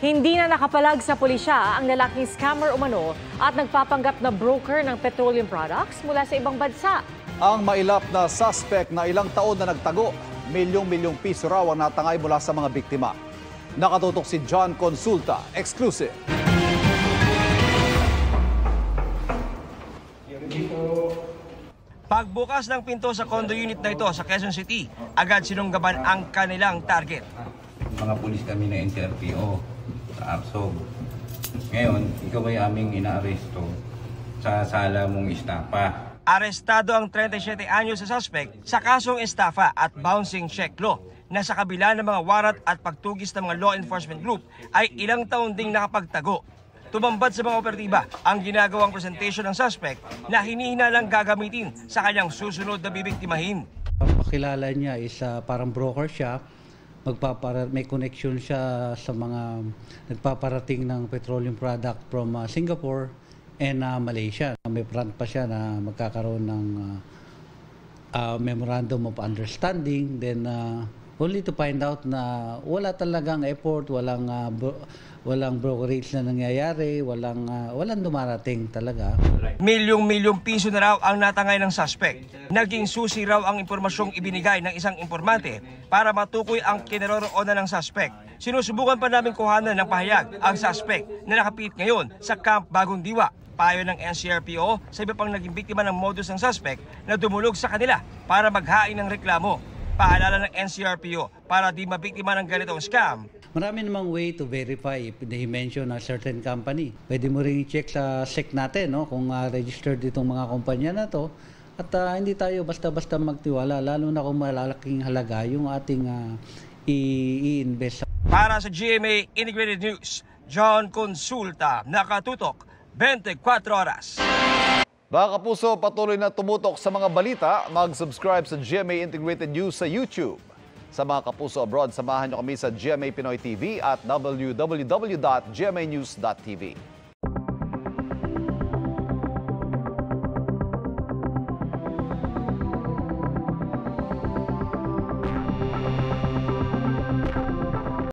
Hindi na nakapalag sa pulisya ang lalaking scammer umano at nagpapanggap na broker ng petroleum products mula sa ibang bansa. Ang mailap na suspect na ilang taon na nagtago, milyong-milyong piso raw ang natangay mula sa mga biktima. Nakatutok si John Consulta, exclusive. Pagbukas ng pinto sa condo unit na ito sa Quezon City, agad sinunggaban ang kanilang target. Mga pulis kami na NCRPO sa Arsog. Ngayon, ikaw ay aming inaaresto sa sala mong estafa. Arestado ang 37 anyos sa suspect sa kasong estafa at bouncing check law na sa kabila ng mga warat at pagtugis ng mga law enforcement group ay ilang taon ding nakapagtago. Tumambad sa mga operatiba ang ginagawang presentation ng suspect na hinihinalang gagamitin sa kanyang susunod na bibiktimahin. Ang pakilala niya is parang broker siya. May connection siya sa mga nagpaparating ng petroleum product from Singapore and Malaysia. May front pa siya na magkakaroon ng memorandum of understanding. Then only to find out na wala talagang effort, walang brokerage na nangyayari, walang dumarating talaga. Milyong-milyong piso na raw ang natangay ng suspect. Naging susi raw ang impormasyong ibinigay ng isang informante para matukoy ang kinaroroonan ng suspect. Sinusubukan pa namin kuhanan ng pahayag ang suspect na nakapit ngayon sa Camp Bagong Diwa. Payo ng NCRPO sa iba pang naging biktima ng modus ng suspect na dumulog sa kanila para maghain ng reklamo. Paalala ng NCRPO para di mabiktima ng ganitong scam. Marami namang way to verify if they mention a certain company. Pwede mo rin i-check sa SEC natin kung registered itong mga kumpanya na to. At hindi tayo basta-basta magtiwala, lalo na kung malalaking halaga yung ating i-invest. Para sa GMA Integrated News, John Consulta, nakatutok 24 oras. Mga kapuso, patuloy na tumutok sa mga balita. Mag-subscribe sa GMA Integrated News sa YouTube. Sa mga kapuso abroad, samahan niyo kami sa GMA Pinoy TV at www.gmanews.tv.